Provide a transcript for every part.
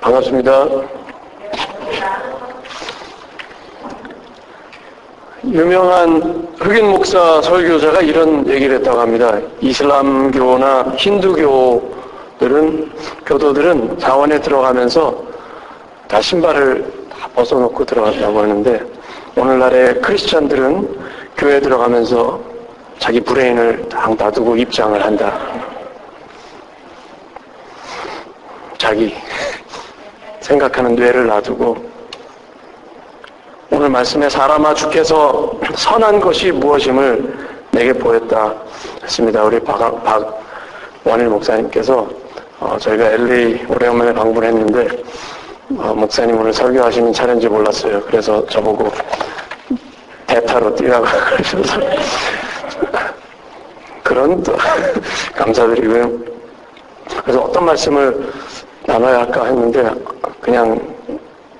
반갑습니다. 유명한 흑인 목사 설교자가 이런 얘기를 했다고 합니다. 이슬람교나 교도들은 자원에 들어가면서 다 신발을 다 벗어놓고 들어갔다고 하는데, 오늘날의 크리스찬들은 교회에 들어가면서 자기 브레인을 다 놔두고 입장을 한다. 자기 생각하는 뇌를 놔두고, 오늘 말씀에 사람아 주께서 선한 것이 무엇임을 내게 보였다 했습니다. 우리 박원일 목사님께서 저희가 LA 오래간만에 방문했는데 목사님 오늘 설교하시는 차례인지 몰랐어요. 그래서 저보고 대타로 뛰라고 그러셔서 그런 또 감사드리고요. 그래서 어떤 말씀을 나눠야 할까 했는데 그냥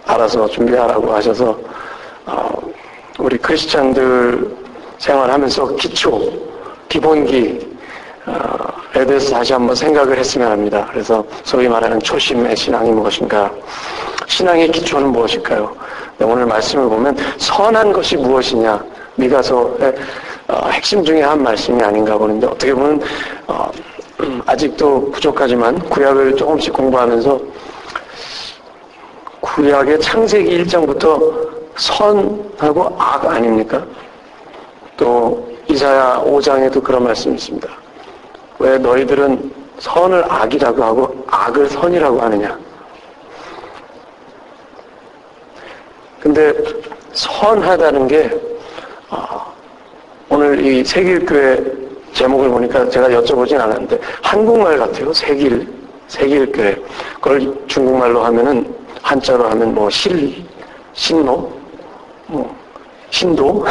알아서 준비하라고 하셔서 우리 크리스찬들 생활하면서 기본기에 대해서 다시 한번 생각을 했으면 합니다. 그래서 소위 말하는 초심의 신앙이 무엇인가, 신앙의 기초는 무엇일까요? 오늘 말씀을 보면 선한 것이 무엇이냐, 미가서의 핵심 중에 한 말씀이 아닌가 보는데, 어떻게 보면 아직도 부족하지만 구약을 조금씩 공부하면서 구약의 창세기 1장부터 선하고 악 아닙니까? 또 이사야 5장에도 그런 말씀이 있습니다. 왜 너희들은 선을 악이라고 하고 악을 선이라고 하느냐? 근데 선하다는 게 오늘 이 세길교회 제목을 보니까 제가 여쭤보진 않았는데 한국말 같아요. 세길교회. 그걸 중국말로 하면은, 한자로 하면 뭐 신로, 신도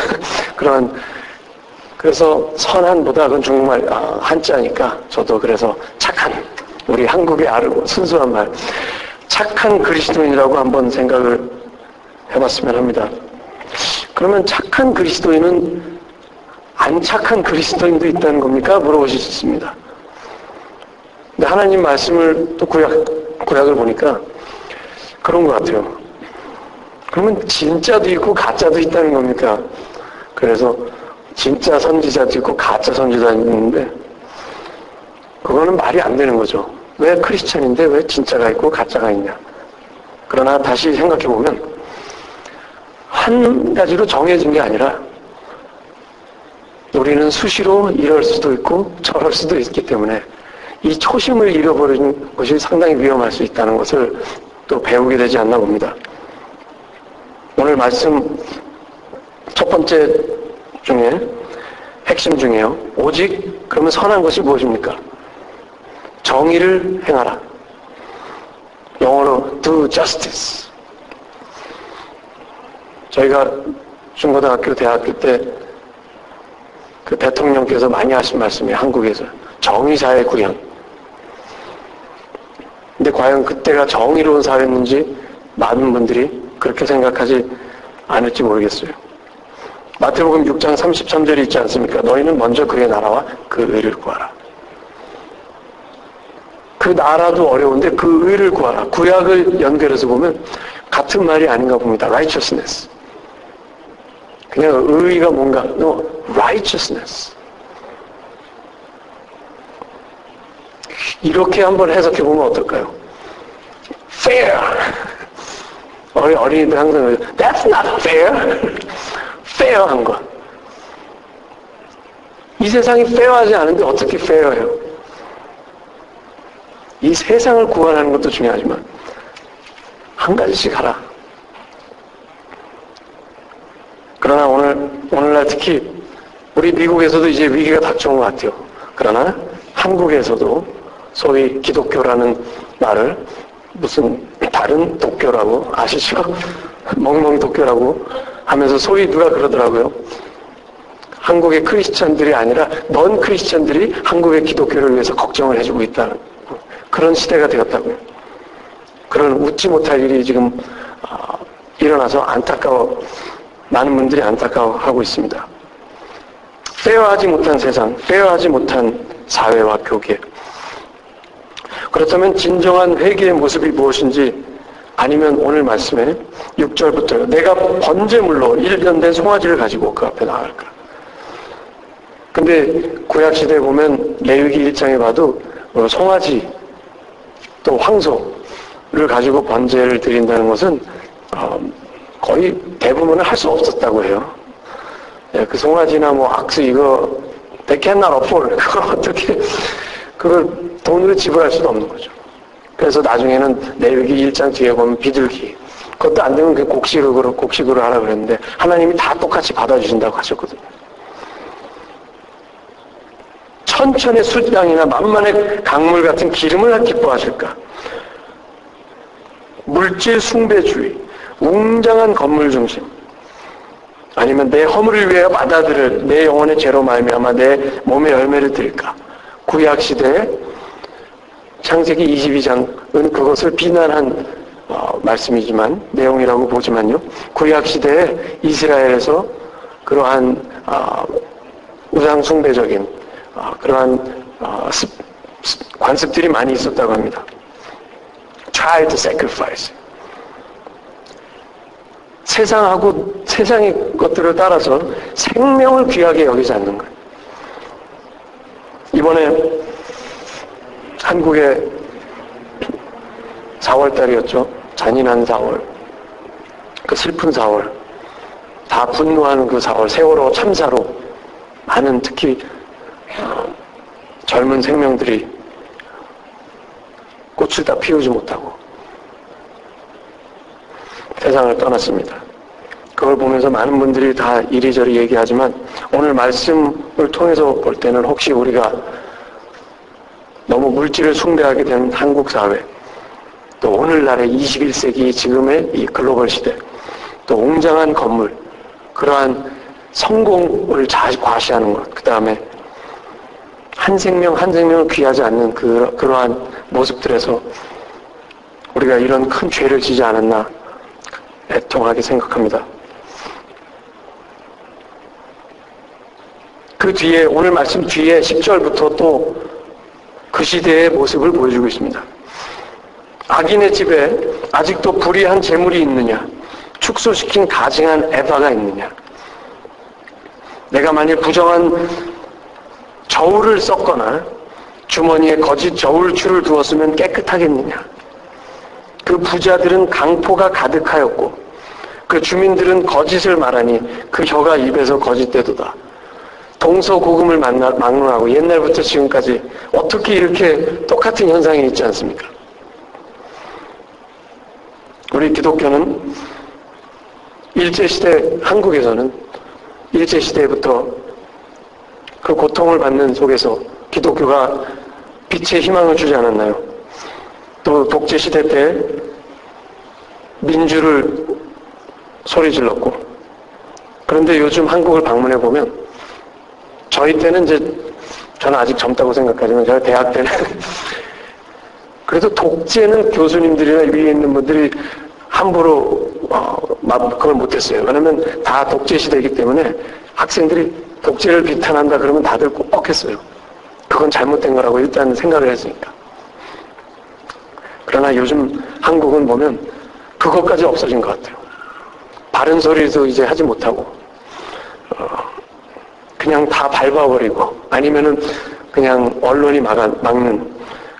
그래서 선한보다 그건 중국말 한자니까 저도 그래서 착한, 우리 한국의 아르고 순수한 말, 착한 그리스도인이라고 한번 생각을 해봤으면 합니다. 그러면 착한 그리스도인은 안 착한 그리스도인도 있다는 겁니까? 물어보실 수 있습니다. 근데 하나님 말씀을 또 구약을 보니까 그런 것 같아요. 그러면 진짜도 있고 가짜도 있다는 겁니까? 그래서 진짜 선지자도 있고 가짜 선지자도 있는데 그거는 말이 안 되는 거죠. 왜 크리스찬인데 왜 진짜가 있고 가짜가 있냐? 그러나 다시 생각해보면 한 가지로 정해진 게 아니라 우리는 수시로 이럴 수도 있고 저럴 수도 있기 때문에 이 초심을 잃어버리는 것이 상당히 위험할 수 있다는 것을 또 배우게 되지 않나 봅니다. 오늘 말씀 첫 번째 중에 핵심 중에요. 오직 그러면 선한 것이 무엇입니까? 정의를 행하라. 영어로 do justice. 저희가 중고등학교, 대학교 때 그 대통령께서 많이 하신 말씀이 한국에서 정의사회 구현. 근데 과연 그때가 정의로운 사회였는지 많은 분들이 그렇게 생각하지 않을지 모르겠어요. 마태복음 6장 33절이 있지 않습니까? 너희는 먼저 그의 나라와 그 의를 구하라. 그 나라도 어려운데 그 의를 구하라. 구약을 연결해서 보면 같은 말이 아닌가 봅니다. righteousness. 그냥 의의가 뭔가, no, righteousness. 이렇게 한번 해석해 보면 어떨까요? fair. 어린이들 항상 that's not fair. fair한 것. 이 세상이 fair하지 않은데 어떻게 fair해요? 이 세상을 구원하는 것도 중요하지만 한 가지씩 하라. 그러나 오늘날 특히 우리 미국에서도 이제 위기가 닥쳐온 것 같아요. 그러나 한국에서도 소위 기독교라는 말을 무슨 다른 독교라고 아시죠? 멍멍이 독교라고 하면서 소위 누가 그러더라고요. 한국의 크리스찬들이 아니라 넌 크리스찬들이 한국의 기독교를 위해서 걱정을 해주고 있다는 그런 시대가 되었다고요. 그런 웃지 못할 일이 지금 일어나서 많은 분들이 안타까워하고 있습니다. 페어하지 못한 세상, 페어하지 못한 사회와 교계. 그렇다면 진정한 회개의 모습이 무엇인지 아니면 오늘 말씀에 6절부터요. 내가 번제물로 일변된 송아지를 가지고 그 앞에 나갈까? 근데 구약시대에 보면 레위기 1장에 봐도 송아지 또 황소를 가지고 번제를 드린다는 것은 거의 대부분은 할 수 없었다고 해요. 그 송아지나 뭐 악수 이거 they cannot afford 그걸 어떻게 그걸 돈으로 지불할 수도 없는 거죠. 그래서 나중에는 레위기 1장 뒤에 보면 비둘기 그것도 안 되면 그 곡식으로 하라 그랬는데 하나님이 다 똑같이 받아주신다고 하셨거든요. 천천의 숫양이나 만만의 강물 같은 기름을 기뻐하실까? 물질 숭배주의, 웅장한 건물 중심, 아니면 내 허물을 위하여 받아들일 내 영혼의 죄로 말미암아 내 몸의 열매를 드릴까? 구약시대에 창세기 22장은 그것을 비난한 말씀이지만 내용이라고 보지만요. 구약시대에 이스라엘에서 그러한 우상숭배적인 그러한 관습들이 많이 있었다고 합니다. Child sacrifice. 세상의 것들을 따라서 생명을 귀하게 여기지 않는 거예요. 이번에 한국의 4월달이었죠. 잔인한 4월. 그 슬픈 4월. 다 분노하는 그 4월. 세월호 참사로 많은 특히 젊은 생명들이 꽃을 다 피우지 못하고 세상을 떠났습니다. 그걸 보면서 많은 분들이 다 이리저리 얘기하지만 오늘 말씀을 통해서 볼 때는 혹시 우리가 너무 물질을 숭배하게 된 한국 사회, 또 오늘날의 21세기 지금의 이 글로벌 시대, 또 웅장한 건물, 그러한 성공을 과시하는 것, 그 다음에 한 생명을 귀하지 않는 그러한 모습들에서 우리가 이런 큰 죄를 지지 않았나 애통하게 생각합니다. 그 뒤에 오늘 말씀 뒤에 10절부터 또 그 시대의 모습을 보여주고 있습니다. 악인의 집에 아직도 불의한 재물이 있느냐? 축소시킨 가증한 에바가 있느냐? 내가 만일 부정한 저울을 썼거나 주머니에 거짓 저울추를 두었으면 깨끗하겠느냐? 그 부자들은 강포가 가득하였고 그 주민들은 거짓을 말하니 그 혀가 입에서 거짓되도다. 동서고금을 막론하고 옛날부터 지금까지 어떻게 이렇게 똑같은 현상이 있지 않습니까? 우리 기독교는 일제시대, 한국에서는 일제시대부터 그 고통을 받는 속에서 기독교가 빛의 희망을 주지 않았나요? 또 독재시대 때 민주를 소리질렀고, 그런데 요즘 한국을 방문해 보면 저희 때는 이제 저는 아직 젊다고 생각하지만 제가 대학 때는 그래도 독재는 교수님들이나 위에 있는 분들이 함부로 그걸 못했어요. 왜냐하면 다 독재 시대이기 때문에 학생들이 독재를 비탄한다 그러면 다들 뻑뻑했어요. 그건 잘못된 거라고 일단 생각을 했으니까. 그러나 요즘 한국은 보면 그것까지 없어진 것 같아요. 바른 소리도 이제 하지 못하고 그냥 다 밟아버리고 아니면은 그냥 언론이 막는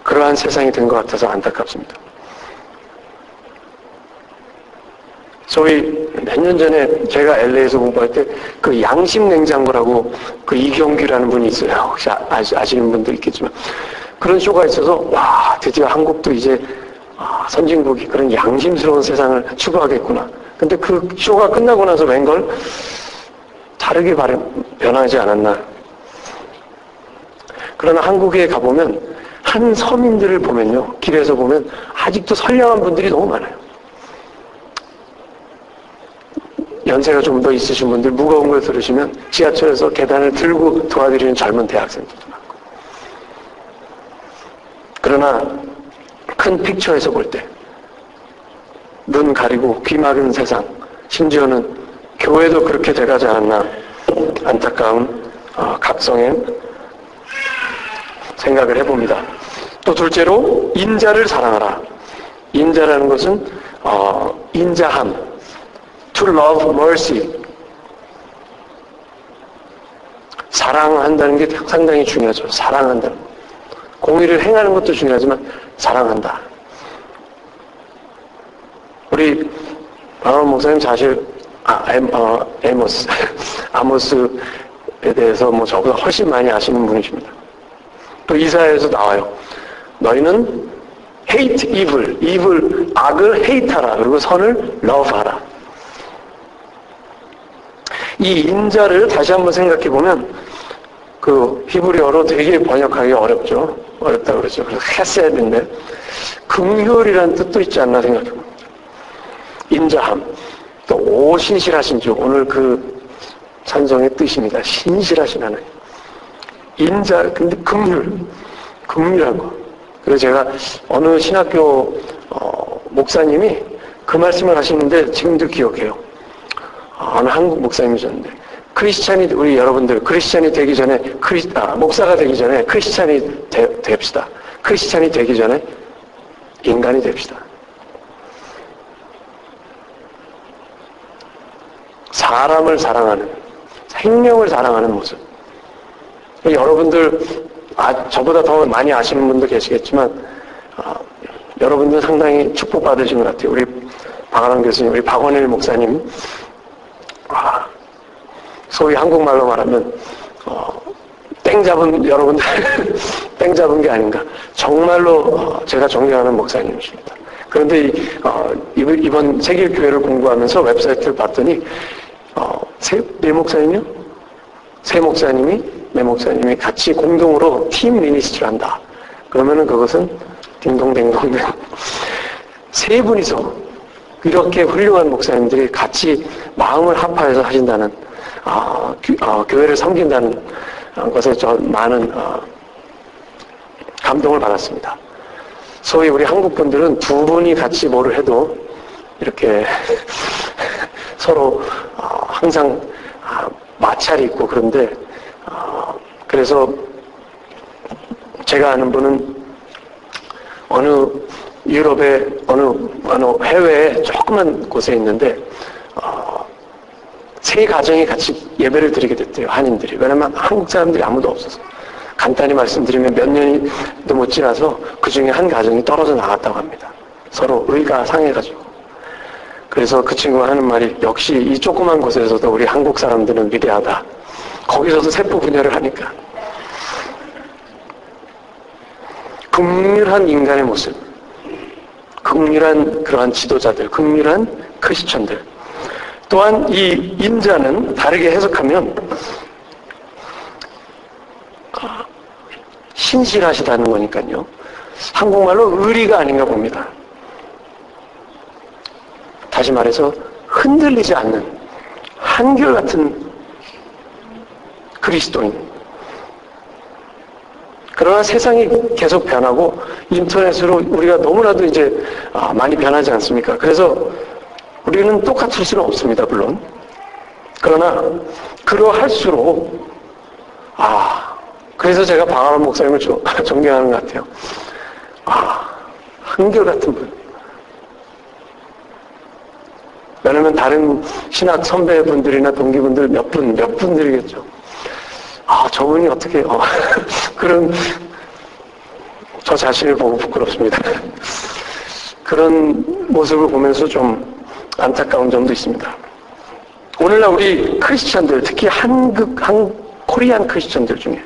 그러한 세상이 된 것 같아서 안타깝습니다. 소위 몇 년 전에 제가 LA에서 공부할 때 그 양심냉장고라고 그 이경규라는 분이 있어요. 혹시 아시는 분도 있겠지만 그런 쇼가 있어서 와 드디어 한국도 이제 선진국이 그런 양심스러운 세상을 추구하겠구나. 근데 그 쇼가 끝나고 나서 웬걸 다르게 변하지 않았나. 그러나 한국에 가보면 한 서민들을 보면요. 길에서 보면 아직도 선량한 분들이 너무 많아요. 연세가 좀 더 있으신 분들 무거운 걸 들으시면 지하철에서 계단을 들고 도와드리는 젊은 대학생들도 많고. 그러나 큰 픽처에서 볼 때 눈 가리고 귀 막은 세상, 심지어는 교회도 그렇게 돼가지 않았나 안타까운 각성의 생각을 해봅니다. 또 둘째로 인자를 사랑하라. 인자라는 것은 인자함, to love mercy. 사랑한다는 게 상당히 중요하죠. 사랑한다. 공의를 행하는 것도 중요하지만 사랑한다. 우리 박원원 목사님 사실 아모스에 대해서 뭐 저보다 훨씬 많이 아시는 분이십니다. 또 이사야에서 나와요. 너희는 hate evil, 악을 hate하라. 그리고 선을 love하라. 이 인자를 다시 한번 생각해 보면 그 히브리어로 되게 번역하기 어렵죠. 어렵다고 그러죠. 그래서 헤세드인데 긍휼이라는 뜻도 있지 않나 생각해 봅니다. 인자함. 또 오신실하신 주. 오늘 그 찬송의 뜻입니다. 신실하신 하나님. 인자, 근데 긍휼한 거. 그래서 제가 어느 신학교 목사님이 그 말씀을 하시는데 지금도 기억해요. 어느 한국 목사님이셨는데 우리 여러분들 크리스찬이 되기 전에 목사가 되기 전에 크리스찬이 됩시다. 크리스찬이 되기 전에 인간이 됩시다. 사람을 사랑하는, 생명을 사랑하는 모습. 여러분들 저보다 더 많이 아시는 분도 계시겠지만 여러분들 상당히 축복받으신 것 같아요. 우리 박아람 교수님, 우리 박원일 목사님, 소위 한국말로 말하면 땡 잡은 여러분들 땡 잡은 게 아닌가. 정말로 제가 존경하는 목사님이십니다. 그런데 이번 세길교회를 공부하면서 웹사이트를 봤더니 네 목사님이요? 네 목사님이 같이 공동으로 팀 미니스트를 한다. 그러면은 그것은 딩동댕동댕 세 분이서 이렇게 훌륭한 목사님들이 같이 마음을 합하여서 하신다는 교회를 섬긴다는 것에 저 많은 감동을 받았습니다. 소위 우리 한국 분들은 두 분이 같이 뭐를 해도 이렇게 서로 항상 마찰이 있고 그런데 그래서 제가 아는 분은 어느 유럽의 어느 해외에 조그만 곳에 있는데 세 가정이 같이 예배를 드리게 됐대요. 한인들이. 왜냐면 한국 사람들이 아무도 없어서. 간단히 말씀드리면 몇 년도 못 지나서 그 중에 한 가정이 떨어져 나갔다고 합니다. 서로 의가 상해가지고. 그래서 그 친구가 하는 말이 역시 이 조그만 곳에서도 우리 한국 사람들은 위대하다. 거기서도 세포 분열을 하니까. 긍휼한 인간의 모습. 긍휼한 그러한 지도자들. 긍휼한 크리스천들. 또한 이 인자는 다르게 해석하면 신실하시다는 거니까요. 한국말로 의리가 아닌가 봅니다. 다시 말해서 흔들리지 않는 한결같은 그리스도인. 그러나 세상이 계속 변하고 인터넷으로 우리가 너무나도 이제 많이 변하지 않습니까? 그래서 우리는 똑같을 수는 없습니다, 물론. 그러나 그러할수록 그래서 제가 박아람 목사님을 존경하는 것 같아요. 한결같은 분. 왜냐면 다른 신학 선배분들이나 동기분들 몇 분들이겠죠. 저분이 어떻게 그런 저 자신을 보고 부끄럽습니다. 그런 모습을 보면서 좀 안타까운 점도 있습니다. 오늘날 우리 크리스천들, 특히 코리안 크리스천들 중에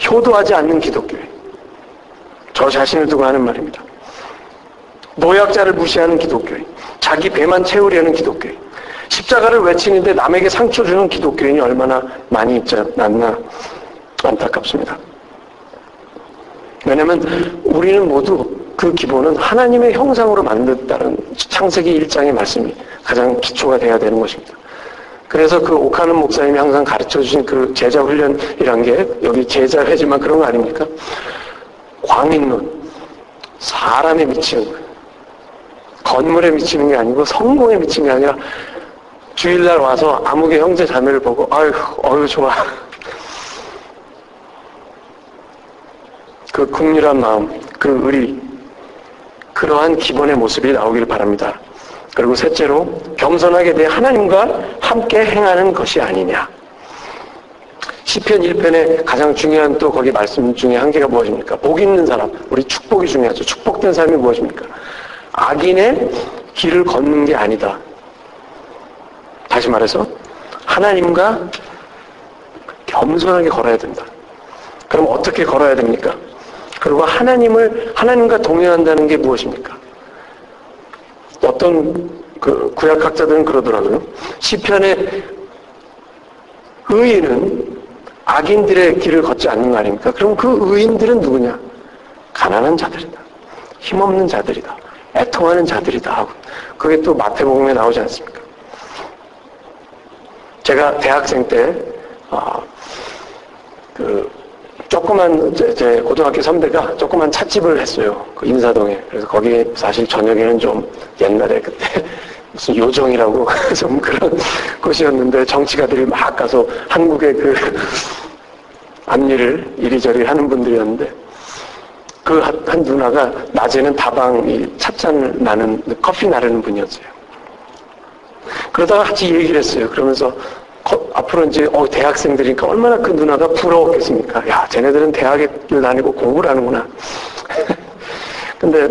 효도하지 않는 기독교회. 저 자신을 두고 하는 말입니다. 노약자를 무시하는 기독교인, 자기 배만 채우려는 기독교인, 십자가를 외치는데 남에게 상처 주는 기독교인이 얼마나 많이 있지 않나 안타깝습니다. 왜냐하면 우리는 모두 그 기본은 하나님의 형상으로 만들었다는 창세기 1장의 말씀이 가장 기초가 돼야 되는 것입니다. 그래서 그 오카는 목사님이 항상 가르쳐주신 그 제자 훈련이란 게 여기 제자 회지만 그런 거 아닙니까? 광인론, 사람에 미치는 거예요. 건물에 미치는 게 아니고 성공에 미치는 게 아니라 주일날 와서 아무개 형제 자매를 보고 어휴 좋아. 그 긍휼한 마음, 그 의리, 그러한 기본의 모습이 나오길 바랍니다. 그리고 셋째로 겸손하게 내 하나님과 함께 행하는 것이 아니냐. 시편 1편의 가장 중요한 또 거기 말씀 중에 한 개가 무엇입니까? 복 있는 사람, 우리 축복이 중요하죠. 축복된 사람이 무엇입니까? 악인의 길을 걷는 게 아니다. 다시 말해서 하나님과 겸손하게 걸어야 된다. 그럼 어떻게 걸어야 됩니까? 그리고 하나님과 동행한다는 게 무엇입니까? 어떤 그 구약학자들은 그러더라고요. 시편의 의인은 악인들의 길을 걷지 않는 거 아닙니까? 그럼 그 의인들은 누구냐? 가난한 자들이다. 힘없는 자들이다. 애통하는 자들이다 하고 그게 또 마태복음에 나오지 않습니까? 제가 대학생 때 조그만 제 고등학교 선배가 조그만 찻집을 했어요. 그 인사동에. 그래서 거기 사실 저녁에는 좀 옛날에 그때 무슨 요정이라고 좀 그런 곳이었는데 정치가들이 막 가서 한국의 그 앞일을 이리저리 하는 분들이었는데 그 한 누나가 낮에는 다방 찻잔을 커피 나르는 분이었어요. 그러다가 같이 얘기를 했어요. 그러면서 앞으로 이제 대학생들이니까 얼마나 그 누나가 부러웠겠습니까? 야, 쟤네들은 대학에 다니고 공부를 하는구나. 근데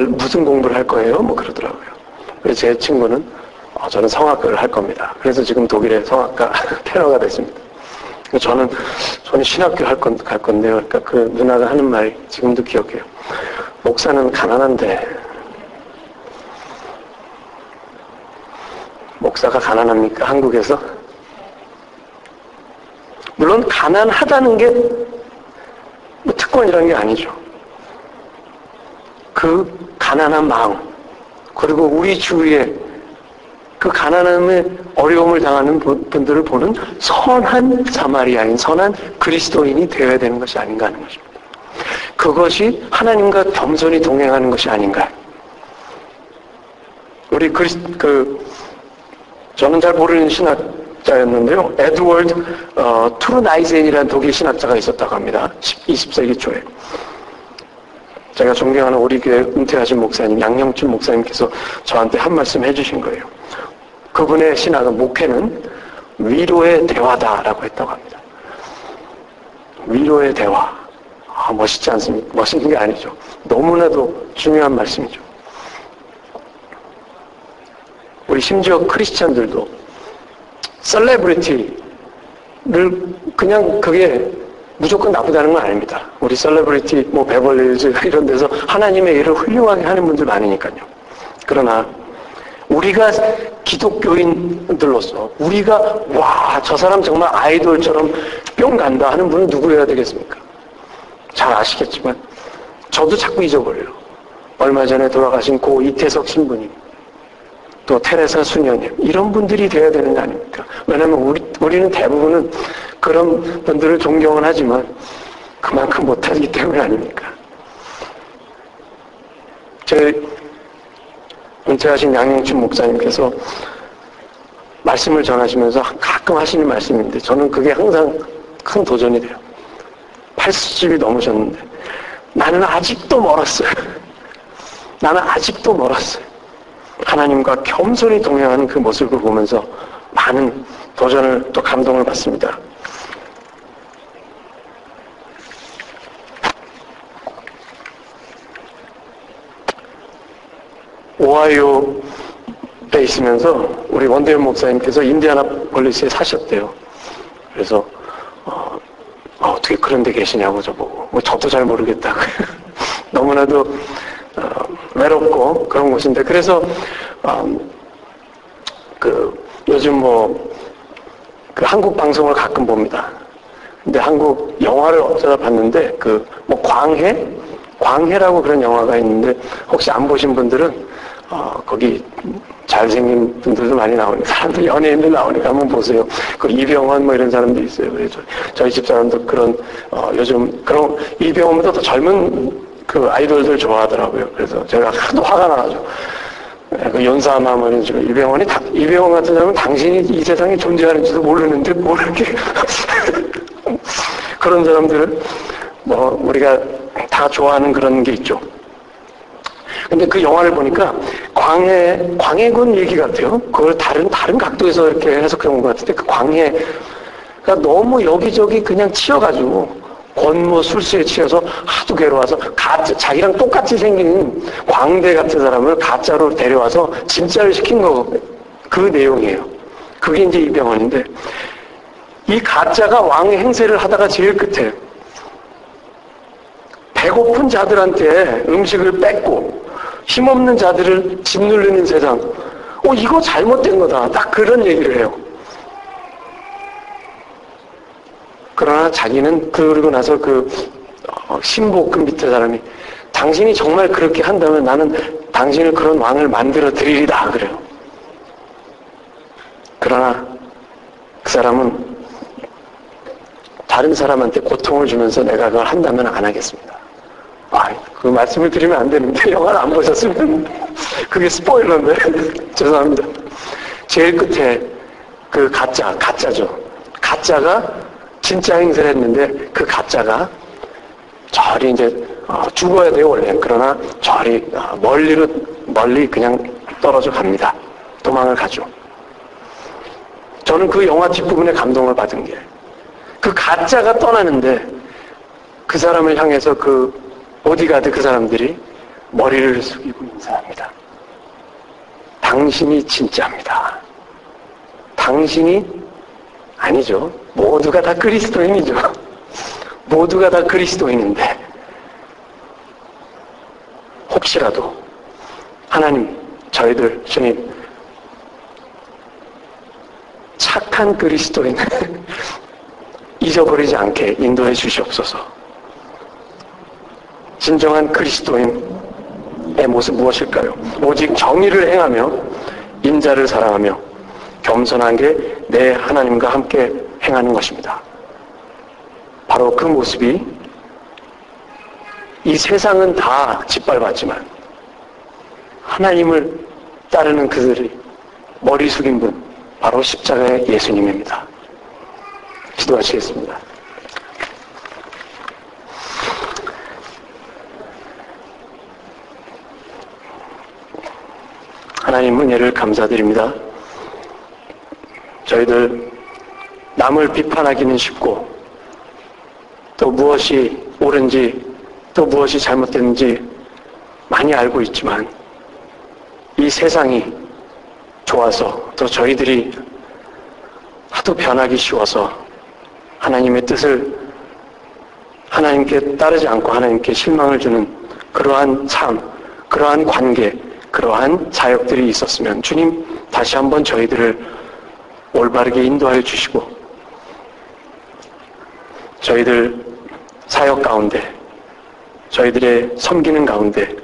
무슨 공부를 할 거예요? 뭐 그러더라고요. 그래서 제 친구는 저는 성악을 할 겁니다. 그래서 지금 독일에 성악가 테너가 됐습니다. 저는 신학교 갈 건데요. 그러니까 그 누나가 하는 말 지금도 기억해요. 목사는 가난한데 목사가 가난합니까? 한국에서? 물론 가난하다는 게 뭐 특권이라는 게 아니죠. 그 가난한 마음 그리고 우리 주위에 그 가난함의 어려움을 당하는 분들을 보는 선한 사마리아인, 선한 그리스도인이 되어야 되는 것이 아닌가 하는 것입니다. 그것이 하나님과 겸손히 동행하는 것이 아닌가. 우리 저는 잘 모르는 신학자였는데요. 에드워드 투르나이젠이라는 독일 신학자가 있었다고 합니다. 20세기 초에. 제가 존경하는 우리 교회 은퇴하신 목사님, 양영춘 목사님께서 저한테 한 말씀 해주신 거예요. 그분의 신학은, 목회는 위로의 대화다라고 했다고 합니다. 위로의 대화. 멋있지 않습니까? 멋있는 게 아니죠. 너무나도 중요한 말씀이죠. 우리 심지어 크리스찬들도 셀레브리티를 그냥 그게 무조건 나쁘다는 건 아닙니다. 우리 셀레브리티, 베벌리힐즈 이런 데서 하나님의 일을 훌륭하게 하는 분들 많으니까요. 그러나 우리가 기독교인들로서 우리가 저 사람 정말 아이돌처럼 뿅 간다 하는 분은 누구여야 되겠습니까? 잘 아시겠지만 저도 자꾸 잊어버려요. 얼마 전에 돌아가신 고 이태석 신부님, 또 테레사 수녀님, 이런 분들이 돼야 되는 거 아닙니까? 왜냐하면 우리는 대부분은 그런 분들을 존경은 하지만 그만큼 못하기 때문에 아닙니까? 저희 은퇴하신 양영춘 목사님께서 말씀을 전하시면서 가끔 하시는 말씀인데 저는 그게 항상 큰 도전이 돼요. 80이 넘으셨는데 나는 아직도 멀었어요. 나는 아직도 멀었어요. 하나님과 겸손히 동행하는 그 모습을 보면서 많은 도전을 또 감동을 받습니다. 오하이오에 있으면서 우리 원대현 목사님께서 인디애나폴리스에 사셨대요. 그래서 어떻게 그런 데 계시냐고 저보고 저도 잘 모르겠다고 너무나도 외롭고 그런 곳인데 그래서 요즘 그 한국 방송을 가끔 봅니다. 근데 한국 영화를 어쩌다 봤는데 광해라고 그런 영화가 있는데 혹시 안 보신 분들은 거기 잘생긴 분들도 많이 나오니까 사람들 연예인들 나오니까 한번 보세요. 그 이병헌 이런 사람도 있어요. 그래서 저희 집 사람도 그런 요즘 그런 이병헌보다 더 젊은 그 아이돌들 좋아하더라고요. 그래서 제가 하도 화가 나가지고 그 연사마 지금 이병헌 같은 사람은 당신이 이 세상에 존재하는지도 모르는데 뭐 이렇게 그런 사람들을 우리가 다 좋아하는 그런 게 있죠. 근데 그 영화를 보니까 광해군 얘기 같아요. 그걸 다른 각도에서 이렇게 해석해 온 것 같은데, 그 광해가 너무 여기저기 그냥 치여가지고, 권모 술수에 치여서 하도 괴로워서, 자기랑 똑같이 생긴 광대 같은 사람을 가짜로 데려와서 진짜를 시킨 그 내용이에요. 그게 이제 이병헌인데, 이 가짜가 왕의 행세를 하다가 제일 끝에, 배고픈 자들한테 음식을 뺏고, 힘없는 자들을 짓누르는 세상. 이거 잘못된 거다. 딱 그런 얘기를 해요. 그러나 자기는 그러고 나서 신복 그 밑에 사람이 당신이 정말 그렇게 한다면 나는 당신을 그런 왕을 만들어 드리리다. 그래요. 그러나 그 사람은 다른 사람한테 고통을 주면서 내가 그걸 한다면 안 하겠습니다. 그 말씀을 드리면 안 되는데, 영화를 안 보셨으면, 그게 스포일러인데, 죄송합니다. 제일 끝에 그 가짜죠. 가짜가 진짜 행세를 했는데, 그 가짜가 저리 이제, 죽어야 돼요, 원래. 그러나 저리 멀리 그냥 떨어져 갑니다. 도망을 가죠. 저는 그 영화 뒷부분에 감동을 받은 게, 그 가짜가 떠나는데, 그 사람을 향해서 보디가드 그 사람들이 머리를 숙이고 인사합니다. 당신이 진짜입니다. 당신이 아니죠. 모두가 다 그리스도인이죠. 모두가 다 그리스도인인데 혹시라도 하나님, 저희들 주님 착한 그리스도인 잊어버리지 않게 인도해 주시옵소서. 진정한 그리스도인의 모습 무엇일까요? 오직 정의를 행하며 인자를 사랑하며 겸손한 게 내 하나님과 함께 행하는 것입니다. 바로 그 모습이 이 세상은 다 짓밟았지만 하나님을 따르는 그들이 머리 숙인 분, 바로 십자가의 예수님입니다. 기도하시겠습니다. 하나님 은혜를 감사드립니다. 저희들 남을 비판하기는 쉽고 또 무엇이 옳은지 또 무엇이 잘못됐는지 많이 알고 있지만 이 세상이 좋아서 또 저희들이 하도 변하기 쉬워서 하나님의 뜻을 하나님께 따르지 않고 하나님께 실망을 주는 그러한 삶, 그러한 관계, 그러한 사역들이 있었으면 주님 다시 한번 저희들을 올바르게 인도하여 주시고 저희들 사역 가운데 저희들의 섬기는 가운데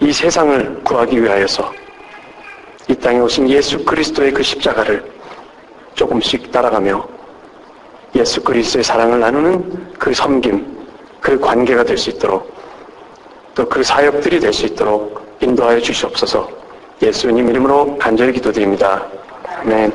이 세상을 구하기 위하여서 이 땅에 오신 예수 그리스도의 그 십자가를 조금씩 따라가며 예수 그리스도의 사랑을 나누는 그 섬김, 그 관계가 될 수 있도록 또 그 사역들이 될 수 있도록 인도하여 주시옵소서. 예수님 이름으로 간절히 기도드립니다. 아멘.